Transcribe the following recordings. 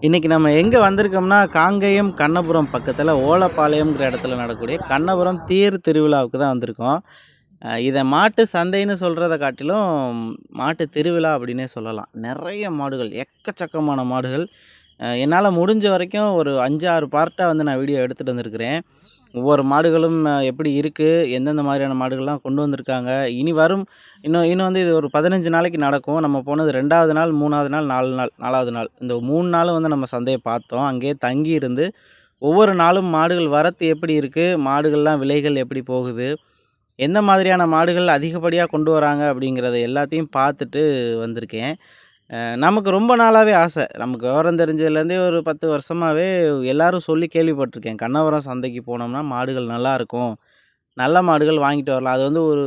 இன்னைக்கு நம்ம எங்க வந்திருக்கோம்னா, காங்கேயம், கண்ணபுரம் பக்கத்துல ஓலப்பாளையம்ங்கிற இடத்துல நடக்கக்கூடிய கண்ணபுரம் தேர் திருவிழாவுக்கு தான் வந்திருக்கோம். இத மாட்டு சந்தைன்னு சொல்றத காட்டிலும், மாட்டு திருவிழா அப்படின்னே சொல்லலாம். நெறைய மாடுகள், எக்கச்சக்கமான மாடுகள். என்னால முடிஞ்ச வரைக்கும் ஒரு 5, 6 பார்ட்டா வந்து நான் வீடியோ எடுத்துட்டு வந்திருக்கிறேன். ஒவ்வொரு மாடுகளும் எப்படி இருக்கு? எந்தெந்த மாதிரியான மாடுகள்லாம் கொண்டு வந்திருக்காங்க? இனி வரும் இன்னும் இன்னும் வந்து இது ஒரு 15 நாளைக்கு நடக்கும். நம்ம போனது 2வது நாள், 3வது நாள், 4 நாள், 4வது நாள். இந்த 3 நாளும் வந்து நம்ம சந்தைய பார்த்தோம். அங்கேயே தங்கி இருந்து, ஒவ்வொரு நாளும் மாடுகள் வரத்து எப்படி இருக்கு? மாடுகள்லாம் விலைகள் எப்படி போகுது? எந்த மாதிரியான மாடுகள் அதிகப்படியா கொண்டு வராங்க? அப்படிங்கிறத எல்லாத்தையும் பார்த்துட்டு வந்திருக்கேன். நமக்கு ரொம்ப நாளாவே ஆசை. நமக்கு விவரம் தெரிஞ்சதுலேருந்தே ஒரு 10 வருஷமாவே எல்லாரும் சொல்லி கேள்விப்பட்டுருக்கேன். கண்ணவரம் சந்தைக்கு போனோம்னா மாடுகள் நல்லாருக்கும். நல்ல மாடுகள் வாங்கிட்டு வரலாம். அது வந்து ஒரு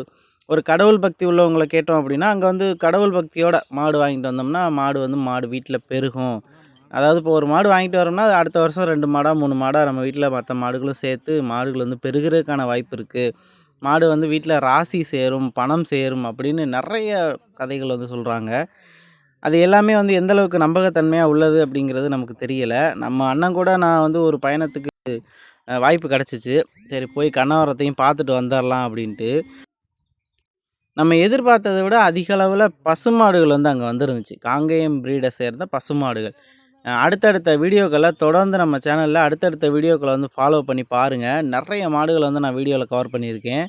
ஒரு கடவுள் பக்தி உள்ளவங்கள கேட்டோம் அப்படின்னா, அங்க வந்து கடவுள் பக்தியோட மாடு வாங்கிட்டு வந்தோம்னா, மாடு வீட்ல பெருகும். அதாவது இப்போ ஒரு மாடு வாங்கிட்டு வரோம்னா, அது அடுத்த வருஷம் 2 மாடா, 3 மாடா நம்ம வீட்ல மத்த மாடுகளும் சேர்த்து மாடுகள் வந்து பெருகுறதுக்கான வாய்ப்பு இருக்கு. மாடு வந்து வீட்ல ராசி சேரும், பணம் சேரும் அப்படின்னு நெறைய கதைகள் வந்து சொல்றாங்க. அது எல்லாமே வந்து எந்த அளவுக்கு நம்பகத்தன்மையா உள்ளது அப்படிங்கிறது நமக்கு தெரியல. நம்ம அண்ணன் கூட நான் வந்து ஒரு பயணத்துக்கு வாய்ப்பு கிடைச்சுச்சு. சரி போய் கண்ணாவரத்தையும் பார்த்துட்டு வந்துரலாம் அப்படின்ட்டு. நம்ம எதிர்பார்த்தத விட அதிக அளவுல பசுமாடுகள் வந்து அங்க வந்திருந்துச்சு. காங்கேயம் ப்ரீட சேர்ந்த பசுமாடுகள். அடுத்தடுத்த வீடியோக்கள தொடர்ந்து நம்ம சேனல்ல அடுத்தடுத்த வீடியோக்கள வந்து ஃபாலோ பண்ணி பாருங்க. நெறைய மாடுகள வந்து நான் வீடியோல கவர் பண்ணியிருக்கேன்.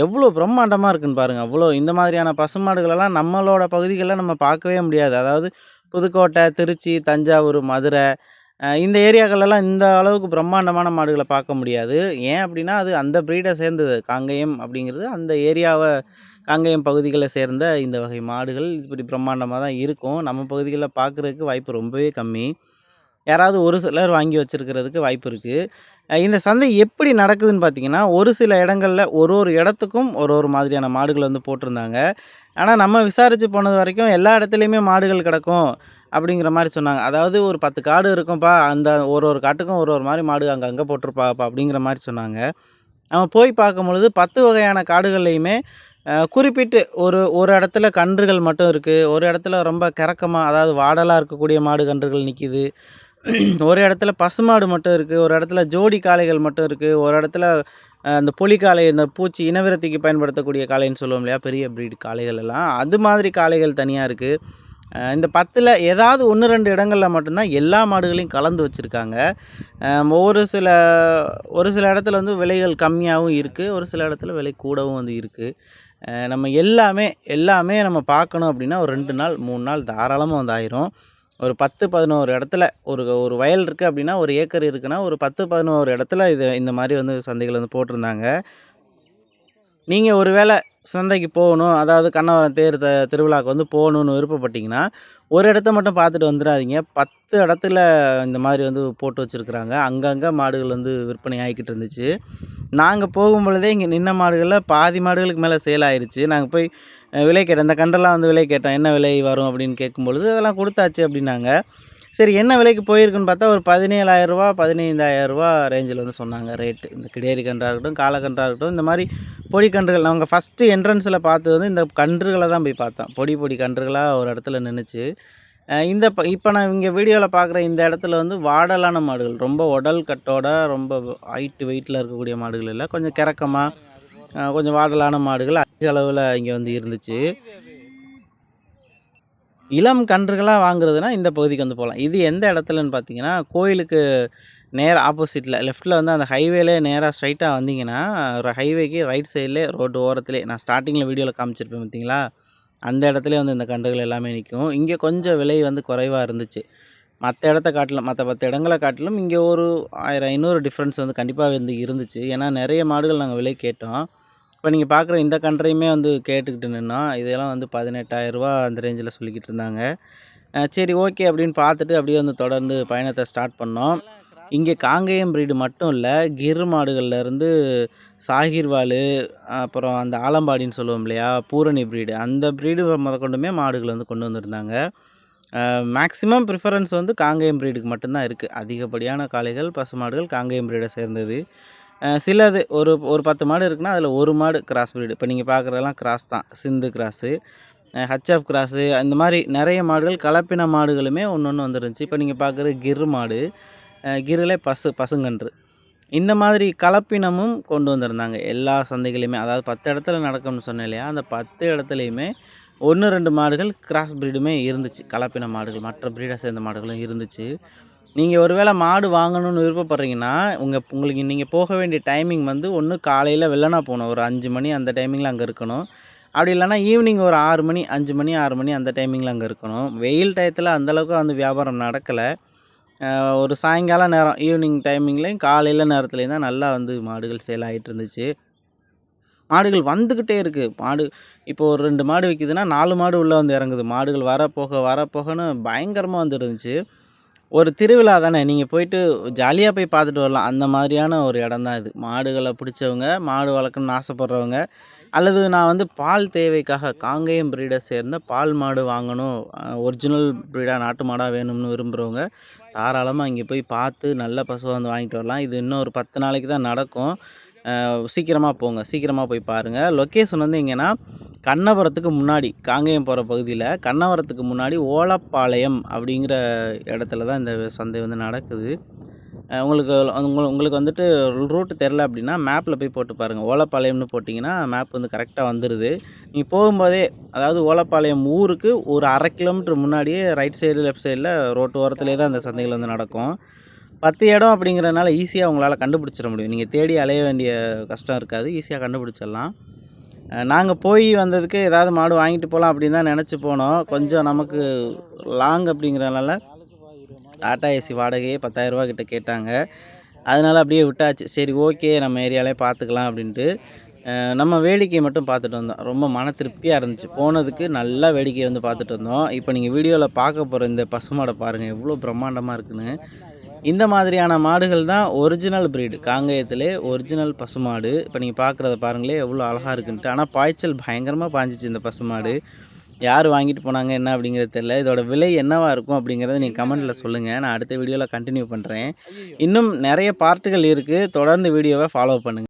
எவ்வளோ பிரம்மாண்டமா இருக்குன்னு பாருங்க. அவ்வளோ இந்த மாதிரியான பசுமாடுகளெல்லாம் நம்மளோட பகுதிகள்ல நம்ம பார்க்கவே முடியாது. அதாவது புதுக்கோட்டை, திருச்சி, தஞ்சாவூர், மதுரை இந்த ஏரியாக்கள்லலாம் இந்த அளவுக்கு பிரம்மாண்டமான மாடுகள பார்க்க முடியாது. ஏன் அப்டின்னா, அது அந்த ப்ரீட சேர்ந்தது. காங்கேயம் அப்படிங்கிறது அந்த காங்கேயம் பகுதிகள சேர்ந்த இந்த வகை மாடுகள் இப்படி பிரம்மாண்டமா தான் இருக்கும். நம்ம பகுதிகள்ல பார்க்குறதுக்கு வாய்ப்பு ரொம்பவே கம்மி. யாராவது ஒரு சிலர் வாங்கி வச்சிருக்கிறதுக்கு வாய்ப்பு இருக்கு. இந்த சந்தை எப்படி நடக்குதுன்னு பார்த்தீங்கன்னா, ஒரு சில இடங்கள்ல ஒரு ஒரு இடத்துக்கும் ஒரு ஒரு மாதிரியான மாடுகள் வந்து போட்டிருந்தாங்க. ஆனா, நம்ம விசாரிச்சு போனது வரைக்கும் எல்லா இடத்துலயுமே மாடுகள் கிடக்கும் அப்படிங்கிற மாரி சொன்னாங்க. அதாவது ஒரு 10 காடு இருக்கும்ப்பா, அந்த ஒரு ஒரு காட்டுக்கும் ஒரு ஒரு மாரி மாடு அங்கங்க போட்டிருப்பாப்பா அப்படிங்கிற மாரி சொன்னாங்க. நம்ம போய் பார்க்கும்பொழுது 10 வகையான காடுகள்லையுமே குறிப்பிட்டு ஒரு ஒரு இடத்துல கன்றுகள் மட்டும் இருக்கு. ஒரு இடத்துல ரொம்ப கிறக்கமா அதாவது வாடலா இருக்கக்கூடிய மாடு கன்றுகள் நிக்கிது. ஒரு இடத்துல பசுமாடு மட்டும் இருக்கு. ஒரு இடத்துல ஜோடி காளைகள் மட்டும் இருக்கு. ஒரு இடத்துல இந்த பொலிக்காளை இந்த பூச்சி இனவிருத்திக்கு பயன்படுத்தக்கூடிய காளைன்னு சொல்லுவோம் இல்லையா? பெரிய ப்ரீட் காளைகள் எல்லாம். அது மாதிரி காளைகள் தனியா இருக்கு. இந்த 10ல ஏதாவது 1, 2 இடங்கள்ல மட்டும் தான் எல்லா மாடுகளையும் கலந்து வச்சிருக்காங்க. அ ஒரு சில ஒரு சில இடத்துல வந்து விலைகள் கம்மியாவும் இருக்கு. ஒரு சில இடத்துல விலை கூடவும் வந்து இருக்கு. நம்ம எல்லாமே நம்ம பார்க்கணும் அப்படின்னா, ஒரு 2 நாள், 3 நாள் தாராளமா வந்து ஆயிரும். ஒரு 10, 11 இடத்துல ஒரு ஒரு வயல் இருக்கு அப்படின்னா, 1 ஏக்கர் இருக்குன்னா, ஒரு 10, 11 இடத்துல இந்த மாரி வந்து சந்தைகள் வந்து போட்டிருந்தாங்க. நீங்க ஒரு வேள சந்தைக்கு போகணும், அதாவது கண்ணவரம் தேர் திருவிழாவுக்கு வந்து போகணும்னு விருப்பப்பட்டீங்கன்னா, ஒரு இடத்த மட்டும் பார்த்துட்டு வந்துராதீங்க. 10 இடத்துல இந்த மாரி வந்து போட்டு வச்சிருக்கிறாங்க. அங்கங்க மாடுகள் வந்து விற்பனை ஆயிக்கிட்டு இருந்துச்சு. நாங்க போகும்பொழுதே இங்க நின்ன மாடுகள்ல பாதி மாடுகளுக்கு மேல சேல் ஆயிருச்சு. நாங்க போய் விலை கேட்டோம். இந்த கன்றெல்லாம் வந்து விலை கேட்டோம். என்ன விலை வரும் அப்படின்னு கேட்கும்பொழுது, அதெல்லாம் குடுத்தாச்சு அப்படின்னாங்க. சரி என்ன விலைக்கு போயிருக்குன்னு பார்த்தா, ஒரு ரூ. 17,000 ரூ. 15,000 ரேஞ்சில வந்து சொன்னாங்க ரேட்டு. இந்த கிடேரி கன்றா இருக்கட்டும், காளக்கன்றா இருக்கட்டும், இந்த மாரி பொடி கன்றுகள் நாங்க ஃபர்ஸ்ட்டு என்ட்ரன்ஸ்ல பார்த்தது வந்து இந்த கன்றுகள தான் போய் பார்த்தோம். பொடி கன்றுகளா ஒரு இடத்துல நின்னுச்சு. இந்த இப்ப நான் இங்க வீடியோல பார்க்குற இந்த இடத்துல வந்து வாடலான மாடுகள். ரொம்ப உடல் கட்டோட ரொம்ப ஹைட் வெயிட்ல இருக்கக்கூடிய மாடுகள் இல்ல. கொஞ்சம் கிறக்கமா, கொஞ்சம் வாடலான மாடுகள் அதிக அளவுல இங்க வந்து இருந்துச்சு. இளம் கன்றுகளா வாங்குறதுனா இந்த பகுதிக்கு வந்து போலாம். இது எந்த இடத்துலன்னு பார்த்தீங்கன்னா, கோயிலுக்கு நேரா ஆப்போசிட்ல லெஃப்ட்ல வந்து அந்த ஹைவேலே நேரா ஸ்ட்ரைட்டா வந்தீங்கன்னா, ஒரு ஹைவேக்கு ரைட் சைட்லயே ரோட்டு ஓரத்திலேயே நான் ஸ்டார்ட்டிங்ல வீடியோல காமிச்சிருப்பேன் பார்த்தீங்களா? அந்த இடத்துலயே வந்து இந்த கன்றுகள் எல்லாமே நிக்கும். இங்க கொஞ்சம் விலை வந்து குறைவா இருந்துச்சு. மத்த இடத்த காட்டிலும் மத்த 10 இடங்கள காட்டிலும் இங்க ஒரு 1000, 500 டிஃபரன்ஸ் வந்து கண்டிப்பா வந்து இருந்துச்சு. ஏன்னா நெறைய மாடுகள் நாங்க விலை கேட்டோம். இப்ப நீங்க பார்க்குற இந்த கன்றையுமே வந்து கேட்டுக்கிட்டு நின்னோம். இதெல்லாம் வந்து ரூ. 18,000 அந்த ரேஞ்சில சொல்லிக்கிட்டு இருந்தாங்க. சரி ஓகே அப்படின்னு பார்த்துட்டு அப்படியே வந்து தொடர்ந்து பயணத்த ஸ்டார்ட் பண்ணோம். இங்கே காங்கேயம் ப்ரீடு மட்டும் இல்ல, கிர் மாடுகள்லேருந்து சாகிர்வாலு, அப்புறம் அந்த ஆலம்பாடின்னு சொல்லுவோம் இல்லையா? பூரணி ப்ரீடு அந்த ப்ரீடு மொதற்கொண்டுமே மாடுகள் வந்து கொண்டு வந்திருந்தாங்க. மேக்ஸிமம் ப்ரிஃபரன்ஸ் வந்து காங்கேயம் ப்ரீடுக்கு மட்டும் தான் இருக்கு. அதிகப்படியான காளைகள், பசுமாடுகள் காங்கேயம் ப்ரீட சேர்ந்தது. சிலது ஒரு ஒரு 10 மாடு இருக்குன்னா, அதில 1 மாடு கிராஸ் ப்ரீடு. இப்ப நீங்க பார்க்குறதெல்லாம் கிராஸ் தான். சிந்து கிராஸு. ஹச்எஃப் கிராஸு இந்த மாதிரி நிறைய மாடுகள் கலப்பின மாடுகளுமே ஒன்று வந்துருந்துச்சு. இப்போ நீங்கள் பார்க்குறது கிர் மாடு, கிர்லே பசுங்கன்று இந்த மாதிரி கலப்பினமும் கொண்டு வந்திருந்தாங்க எல்லா சந்தைகளையுமே. அதாவது 10 இடத்துல நடக்கும்னு சொன்னேன் இல்லையா, அந்த 10 இடத்துலையுமே 1, 2 மாடுகள் கிராஸ் ப்ரீடுமே இருந்துச்சு. கலப்பின மாடுகள் மற்ற ப்ரீடை சேர்ந்த மாடுகளும் இருந்துச்சு. நீங்கள் ஒருவேளை மாடு வாங்கணும்னு விருப்பப்படுறீங்கன்னா உங்களுக்கு நீங்கள் போக வேண்டிய டைமிங் வந்து ஒன்று காலையில் வெள்ளனா போகணும், ஒரு 5 மணி அந்த டைமிங்கில் அங்கே இருக்கணும். அப்படி இல்லைனா ஈவினிங் ஒரு 6 மணி 5 மணி 6 மணி அந்த டைமிங்கில் அங்கே இருக்கணும். வெயில் டயத்தில் அந்தளவுக்கு வந்து வியாபாரம் நடக்கலை. ஒரு சாயங்கால நேரம் ஈவினிங் டைமிங்லேயும் காலையில் நேரத்துலேயும் தான் நல்லா வந்து மாடுகள் சேல் ஆகிட்டு இருந்துச்சு. மாடுகள் வந்துக்கிட்டே இருக்குது. இப்போ ஒரு 2 மாடு விற்கிதுன்னா 4 மாடு உள்ளே வந்து இறங்குது. மாடுகள் வரப்போகன்னு பயங்கரமாக வந்து இருந்துச்சு. ஒரு திருவிழா தானே, நீங்கள் போயிட்டு ஜாலியாக போய் பார்த்துட்டு வரலாம். அந்த மாதிரியான ஒரு இடம் தான் இது. மாடுகளை பிடிச்சவங்க, மாடு வளர்க்கணும்னு ஆசைப்பட்றவங்க, அல்லது நான் வந்து பால் தேவைக்காக காங்கேயம் ப்ரீடை சேர்ந்த பால் மாடு வாங்கணும், ஒரிஜினல் ப்ரீடாக நாட்டு மாடாக வேணும்னு விரும்புகிறவங்க தாராளமாக இங்கே போய் பார்த்து நல்ல பசுவை வந்து வாங்கிட்டு வரலாம். இது இன்னும் ஒரு 10 நாளைக்கு தான் நடக்கும். சீக்கிரமாக போங்க, சீக்கிரமாக போய் பாருங்கள். லொக்கேஷன் வந்து எங்கேன்னா கண்ணபுரத்துக்கு முன்னாடி, காங்கேயம் போகிற பகுதியில் கண்ணபுரத்துக்கு முன்னாடி ஓலப்பாளையம் அப்படிங்கிற இடத்துல தான் இந்த சந்தை வந்து நடக்குது. உங்களுக்கு வந்துட்டு ரூட்டு தெரில அப்படின்னா மேப்பில் போய் போட்டு பாருங்கள். ஓலப்பாளையம்னு போட்டிங்கன்னா மேப் வந்து கரெக்டாக வந்துடுது. நீங்கள் போகும்போதே, அதாவது ஓலப்பாளையம் ஊருக்கு ஒரு 1/2 கிலோமீட்டர் முன்னாடியே ரைட் சைடு லெஃப்ட் சைடில் ரோட்டு ஓரத்துலேயே தான் இந்த சந்தைகள் வந்து நடக்கும். 10 இடம் அப்படிங்கிறனால ஈஸியாக உங்களால் கண்டுபிடிச்சிட முடியும். நீங்கள் தேடி அலைய வேண்டிய கஷ்டம் இருக்காது, ஈஸியாக கண்டுபிடிச்சிடலாம். நாங்கள் போய் வந்ததுக்கு ஏதாவது மாடு வாங்கிட்டு போகலாம் அப்படின்னு தான் நினச்சி போனோம். கொஞ்சம் நமக்கு லாங் அப்படிங்கிறனால டாடா ஏசி வாடகையே 10,000 ரூபா கிட்ட கேட்டாங்க. அதனால் அப்படியே விட்டாச்சு. சரி ஓகே, நம்ம ஏரியாவிலே பார்த்துக்கலாம் அப்படின்ட்டு நம்ம வேடிக்கையை மட்டும் பார்த்துட்டு வந்தோம். ரொம்ப மன திருப்தியாக இருந்துச்சு. போனதுக்கு நல்லா வேடிக்கையை வந்து பார்த்துட்டு வந்தோம். இப்போ நீங்கள் வீடியோவில் பார்க்க போகிற இந்த பசுமாடை பாருங்கள், எவ்வளோ பிரம்மாண்டமாக இருக்குன்னு. இந்த மாதிரியான மாடுகள் தான் ஒரிஜினல் ப்ரீடு, காங்கேயத்திலே ஒரிஜினல் பசுமாடு. இப்போ நீங்கள் பார்க்குறத பாருங்களேன் எவ்வளோ அழகாக இருக்குன்ட்டு. ஆனால் பாய்ச்சல் பயங்கரமாக பாய்ஞ்சிச்சு இந்த பசுமாடு. யார் வாங்கிட்டு போனாங்க என்ன அப்படிங்கிறது தெரியல. இதோட விலை என்னவாக இருக்கும் அப்படிங்கிறத நீங்கள் கமெண்ட்டில் சொல்லுங்கள். நான் அடுத்த வீடியோவில் கண்டினியூ பண்ணுறேன். இன்னும் நிறைய பார்ட்டுகள் இருக்குது. தொடர்ந்து வீடியோவை ஃபாலோ பண்ணுங்கள்.